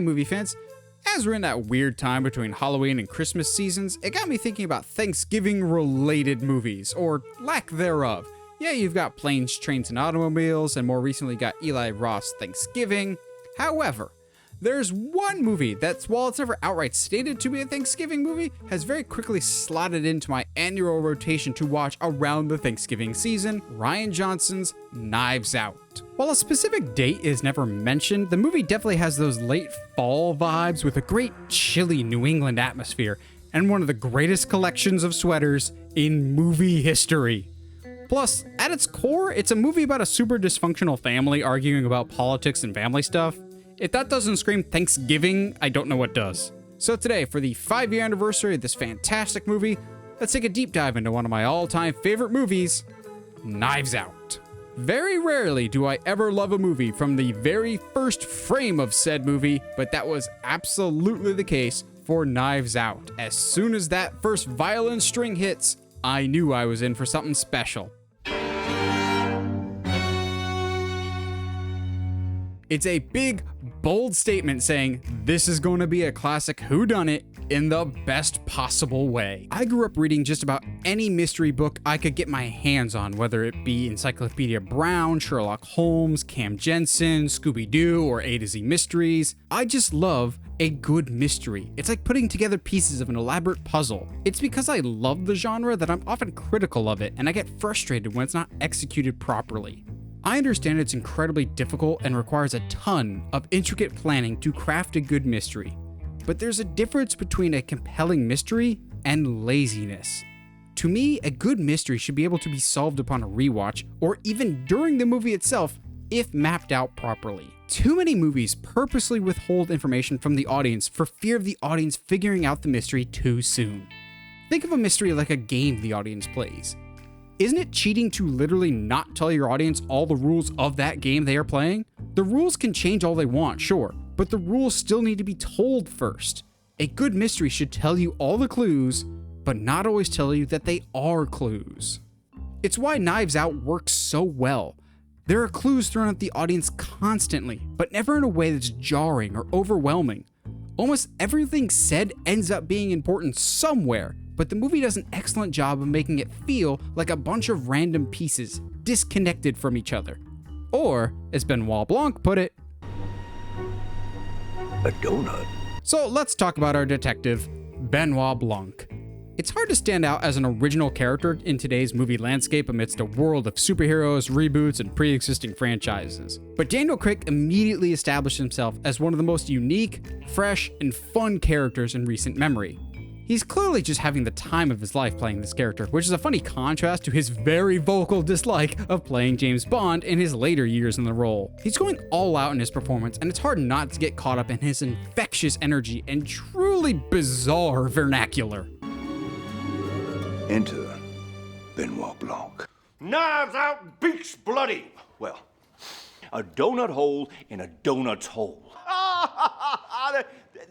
Hi, movie fans. As we're in that weird time between Halloween and Christmas seasons, it got me thinking about Thanksgiving-related movies, or lack thereof. Yeah, you've got Planes, Trains, and Automobiles, and more recently got Eli Roth's Thanksgiving. However, there's one movie that's, while it's never outright stated to be a Thanksgiving movie, has very quickly slotted into my annual rotation to watch around the Thanksgiving season, Rian Johnson's Knives Out. While a specific date is never mentioned, the movie definitely has those late fall vibes with a great chilly New England atmosphere and one of the greatest collections of sweaters in movie history. Plus, at its core, it's a movie about a super dysfunctional family arguing about politics and family stuff. If that doesn't scream Thanksgiving, I don't know what does. So today, for the 5-year anniversary of this fantastic movie, let's take a deep dive into one of my all-time favorite movies, Knives Out. Very rarely do I ever love a movie from the very first frame of said movie, but that was absolutely the case for Knives Out. As soon as that first violin string hits, I knew I was in for something special. It's a big, bold statement saying this is going to be a classic whodunit in the best possible way. I grew up reading just about any mystery book I could get my hands on, whether it be Encyclopedia Brown, Sherlock Holmes, Cam Jensen, Scooby-Doo, or A to Z Mysteries. I just love a good mystery. It's like putting together pieces of an elaborate puzzle. It's because I love the genre that I'm often critical of it, and I get frustrated when it's not executed properly. I understand it's incredibly difficult and requires a ton of intricate planning to craft a good mystery, but there's a difference between a compelling mystery and laziness. To me, a good mystery should be able to be solved upon a rewatch, or even during the movie itself, if mapped out properly. Too many movies purposely withhold information from the audience for fear of the audience figuring out the mystery too soon. Think of a mystery like a game the audience plays. Isn't it cheating to literally not tell your audience all the rules of that game they are playing? The rules can change all they want, sure, but the rules still need to be told first. A good mystery should tell you all the clues, but not always tell you that they are clues. It's why Knives Out works so well. There are clues thrown at the audience constantly, but never in a way that's jarring or overwhelming. Almost everything said ends up being important somewhere, but the movie does an excellent job of making it feel like a bunch of random pieces, disconnected from each other. Or, as Benoit Blanc put it, a donut. So let's talk about our detective, Benoit Blanc. It's hard to stand out as an original character in today's movie landscape amidst a world of superheroes, reboots, and pre-existing franchises. But Daniel Craig immediately established himself as one of the most unique, fresh, and fun characters in recent memory. He's clearly just having the time of his life playing this character, which is a funny contrast to his very vocal dislike of playing James Bond in his later years in the role. He's going all out in his performance, and it's hard not to get caught up in his infectious energy and truly bizarre vernacular. Enter Benoit Blanc. Knives Out beats bloody. Well, a donut hole in a donut's hole.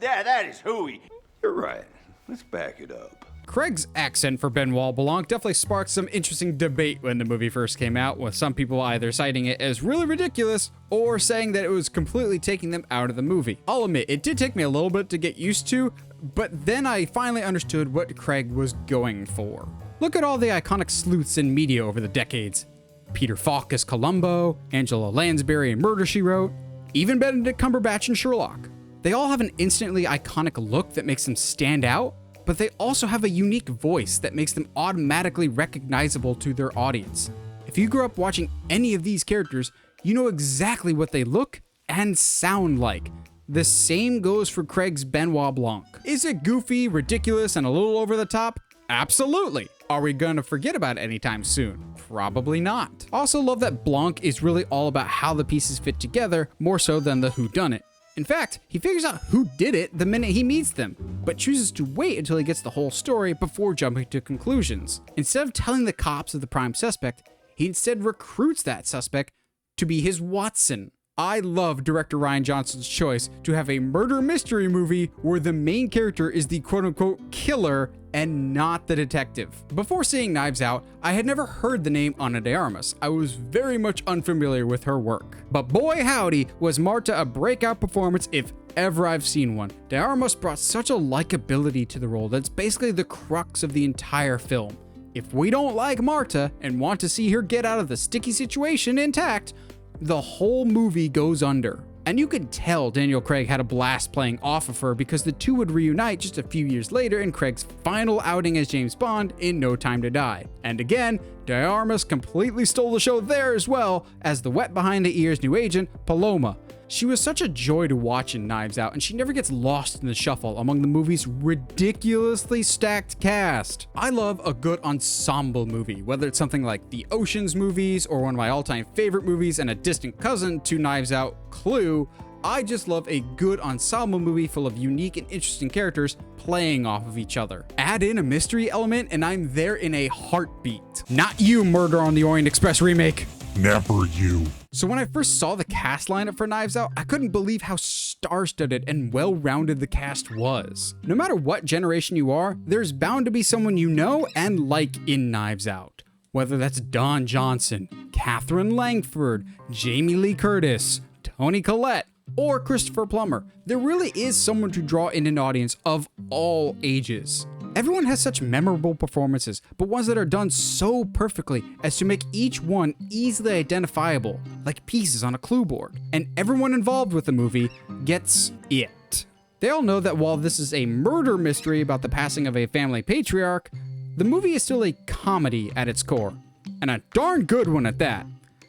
That is hooey. You're right. Let's back it up. Craig's accent for Benoit Blanc definitely sparked some interesting debate when the movie first came out, with some people either citing it as really ridiculous or saying that it was completely taking them out of the movie. I'll admit, it did take me a little bit to get used to, but then I finally understood what Craig was going for. Look at all the iconic sleuths in media over the decades. Peter Falk as Columbo, Angela Lansbury in Murder, She Wrote, even Benedict Cumberbatch in Sherlock. They all have an instantly iconic look that makes them stand out, but they also have a unique voice that makes them automatically recognizable to their audience. If you grew up watching any of these characters, you know exactly what they look and sound like. The same goes for Craig's Benoit Blanc. Is it goofy, ridiculous, and a little over the top? Absolutely. Are we gonna forget about it anytime soon? Probably not. Also love that Blanc is really all about how the pieces fit together, more so than the whodunit. In fact, he figures out who did it the minute he meets them, but chooses to wait until he gets the whole story before jumping to conclusions. Instead of telling the cops of the prime suspect, he instead recruits that suspect to be his Watson. I love director Rian Johnson's choice to have a murder mystery movie where the main character is the quote-unquote killer and not the detective. Before seeing Knives Out, I had never heard the name Ana de Armas. I was very much unfamiliar with her work. But boy howdy, was Marta a breakout performance if ever I've seen one. De Armas brought such a likability to the role that's basically the crux of the entire film. If we don't like Marta and want to see her get out of the sticky situation intact, the whole movie goes under. And you could tell Daniel Craig had a blast playing off of her because the two would reunite just a few years later in Craig's final outing as James Bond in No Time to Die. And again, De Armas completely stole the show there as well as the wet behind the ears new agent, Paloma. She was such a joy to watch in Knives Out, and she never gets lost in the shuffle among the movie's ridiculously stacked cast. I love a good ensemble movie, whether it's something like the Ocean's movies or one of my all-time favorite movies and a distant cousin to Knives Out, Clue. I just love a good ensemble movie full of unique and interesting characters playing off of each other. Add in a mystery element and I'm there in a heartbeat. Not you, Murder on the Orient Express remake. Never you. So when I first saw the cast lineup for Knives Out, I couldn't believe how star-studded and well-rounded the cast was. No matter what generation you are, there's bound to be someone you know and like in Knives Out. Whether that's Don Johnson, Catherine Langford, Jamie Lee Curtis, Toni Collette, or Christopher Plummer, there really is someone to draw in an audience of all ages. Everyone has such memorable performances, but ones that are done so perfectly as to make each one easily identifiable, like pieces on a clue board. And everyone involved with the movie gets it. They all know that while this is a murder mystery about the passing of a family patriarch, the movie is still a comedy at its core, and a darn good one at that.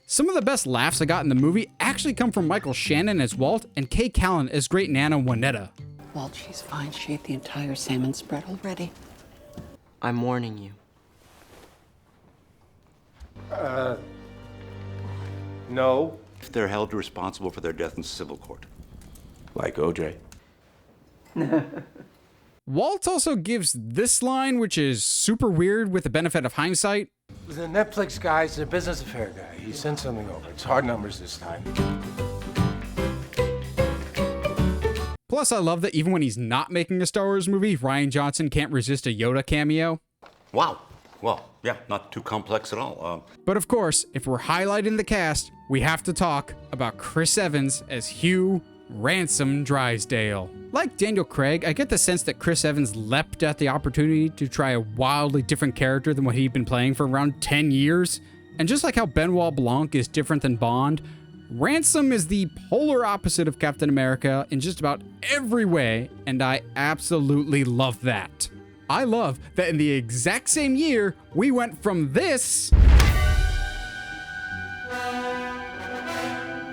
Some of the best laughs I got in the movie actually come from Michael Shannon as Walt and Kay Callan as Great Nana Juanetta. Walt, she's fine. She ate the entire salmon spread already. I'm warning you. No. If they're held responsible for their death in civil court. Like OJ. Walt also gives this line, which is super weird with the benefit of hindsight. The Netflix guy's a business affair guy. He sent something over. It's hard numbers this time. Plus, I love that even when he's not making a Star Wars movie, Rian Johnson can't resist a Yoda cameo. Wow. Well, yeah, not too complex at all. But of course, if we're highlighting the cast, we have to talk about Chris Evans as Hugh Ransom Drysdale. Like Daniel Craig, I get the sense that Chris Evans leapt at the opportunity to try a wildly different character than what he'd been playing for around 10 years. And just like how Benoit Blanc is different than Bond, Ransom is the polar opposite of Captain America in just about every way, and I absolutely love that. I love that in the exact same year, we went from this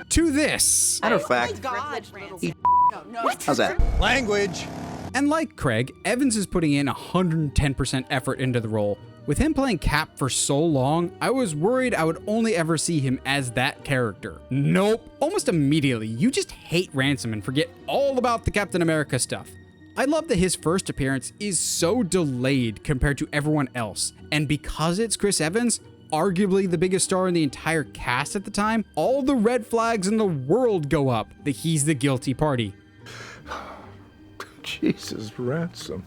to this. Matter of fact, how's that? Language. And like Craig, Evans is putting in 110% effort into the role. With him playing Cap for so long, I was worried I would only ever see him as that character. Nope. Almost immediately, you just hate Ransom and forget all about the Captain America stuff. I love that his first appearance is so delayed compared to everyone else. And because it's Chris Evans, arguably the biggest star in the entire cast at the time, all the red flags in the world go up that he's the guilty party. Jesus, Ransom.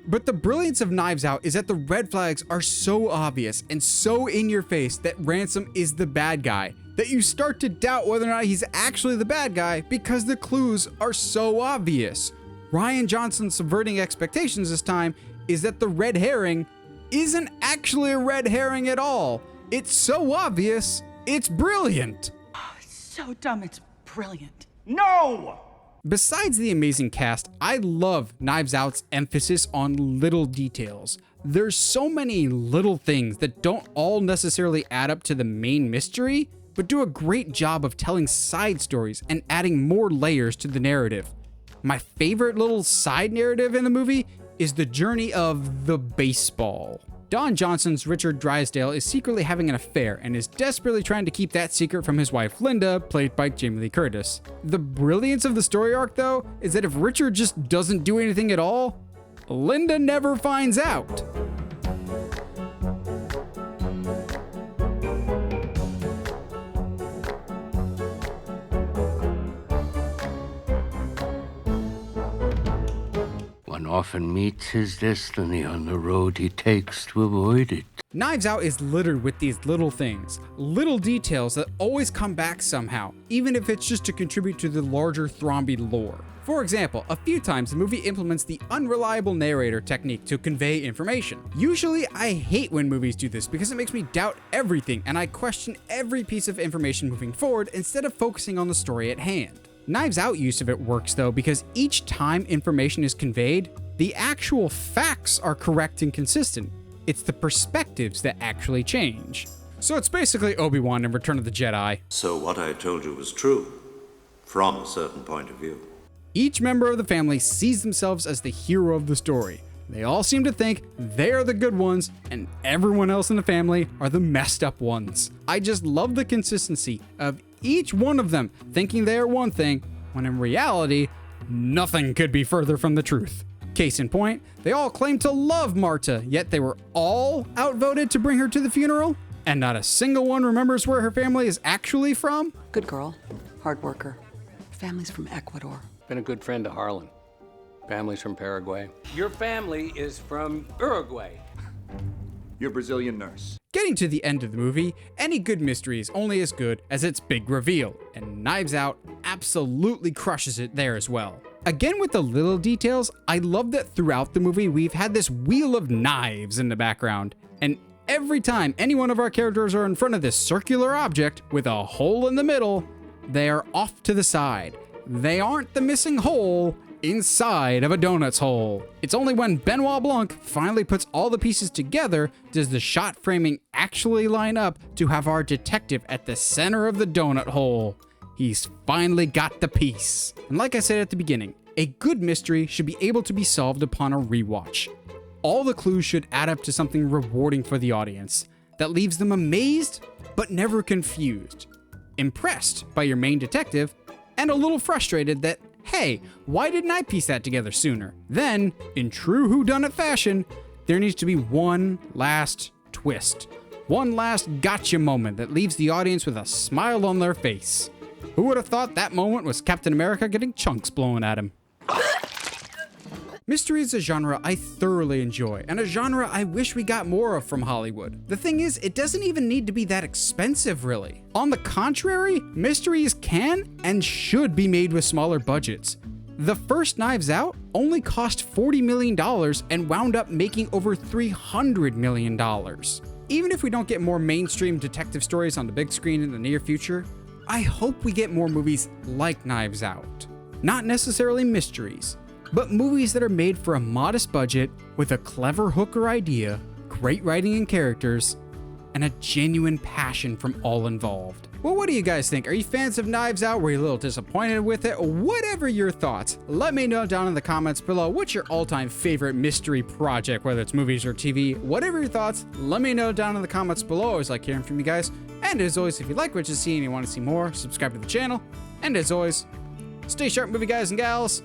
But the brilliance of Knives Out is that the red flags are so obvious and so in your face that Ransom is the bad guy, that you start to doubt whether or not he's actually the bad guy because the clues are so obvious. Rian Johnson subverting expectations this time is that the red herring isn't actually a red herring at all. It's so obvious, it's brilliant. So dumb, it's brilliant. No! Besides the amazing cast, I love Knives Out's emphasis on little details. There's so many little things that don't all necessarily add up to the main mystery, but do a great job of telling side stories and adding more layers to the narrative. My favorite little side narrative in the movie is the journey of the baseball. Don Johnson's Richard Drysdale is secretly having an affair and is desperately trying to keep that secret from his wife Linda, played by Jamie Lee Curtis. The brilliance of the story arc, though, is that if Richard just doesn't do anything at all, Linda never finds out. often meets his destiny on the road he takes to avoid it. Knives Out is littered with these little things, little details that always come back somehow, even if it's just to contribute to the larger Thrombey lore. For example, a few times the movie implements the unreliable narrator technique to convey information. Usually, I hate when movies do this because it makes me doubt everything and I question every piece of information moving forward instead of focusing on the story at hand. Knives Out use of it works though because each time information is conveyed, the actual facts are correct and consistent. It's the perspectives that actually change. So it's basically Obi-Wan in Return of the Jedi. So what I told you was true, from a certain point of view. Each member of the family sees themselves as the hero of the story. They all seem to think they are the good ones, and everyone else in the family are the messed up ones. I just love the consistency of each one of them thinking they are one thing, when in reality, nothing could be further from the truth. Case in point, they all claim to love Marta, yet they were all outvoted to bring her to the funeral, and not a single one remembers where her family is actually from. Good girl. Hard worker. Family's from Ecuador. Been a good friend to Harlan. Family's from Paraguay. Your family is from Uruguay. Your Brazilian nurse. Getting to the end of the movie, any good mystery is only as good as its big reveal, and Knives Out absolutely crushes it there as well. Again with the little details, I love that throughout the movie we've had this wheel of knives in the background, and every time any one of our characters are in front of this circular object with a hole in the middle, they are off to the side. They aren't the missing hole inside of a donut's hole. It's only when Benoit Blanc finally puts all the pieces together does the shot framing actually line up to have our detective at the center of the donut hole. He's finally got the piece. And like I said at the beginning, a good mystery should be able to be solved upon a rewatch. All the clues should add up to something rewarding for the audience that leaves them amazed but never confused, impressed by your main detective, and a little frustrated that, hey, why didn't I piece that together sooner? Then, in true whodunit fashion, there needs to be one last twist. One last gotcha moment that leaves the audience with a smile on their face. Who would have thought that moment was Captain America getting chunks blown at him? Mystery is a genre I thoroughly enjoy, and a genre I wish we got more of from Hollywood. The thing is, it doesn't even need to be that expensive, really. On the contrary, mysteries can and should be made with smaller budgets. The first Knives Out only cost $40 million and wound up making over $300 million. Even if we don't get more mainstream detective stories on the big screen in the near future, I hope we get more movies like Knives Out. Not necessarily mysteries, but movies that are made for a modest budget with a clever hook or idea, great writing and characters, and a genuine passion from all involved. Well, what do you guys think? Are you fans of Knives Out? Were you a little disappointed with it? Whatever your thoughts, let me know down in the comments below. What's your all-time favorite mystery project, whether it's movies or TV? Whatever your thoughts, let me know down in the comments below. I always like hearing from you guys. And as always, if you like what you see and you want to see more, subscribe to the channel. And as always, stay sharp, movie guys and gals.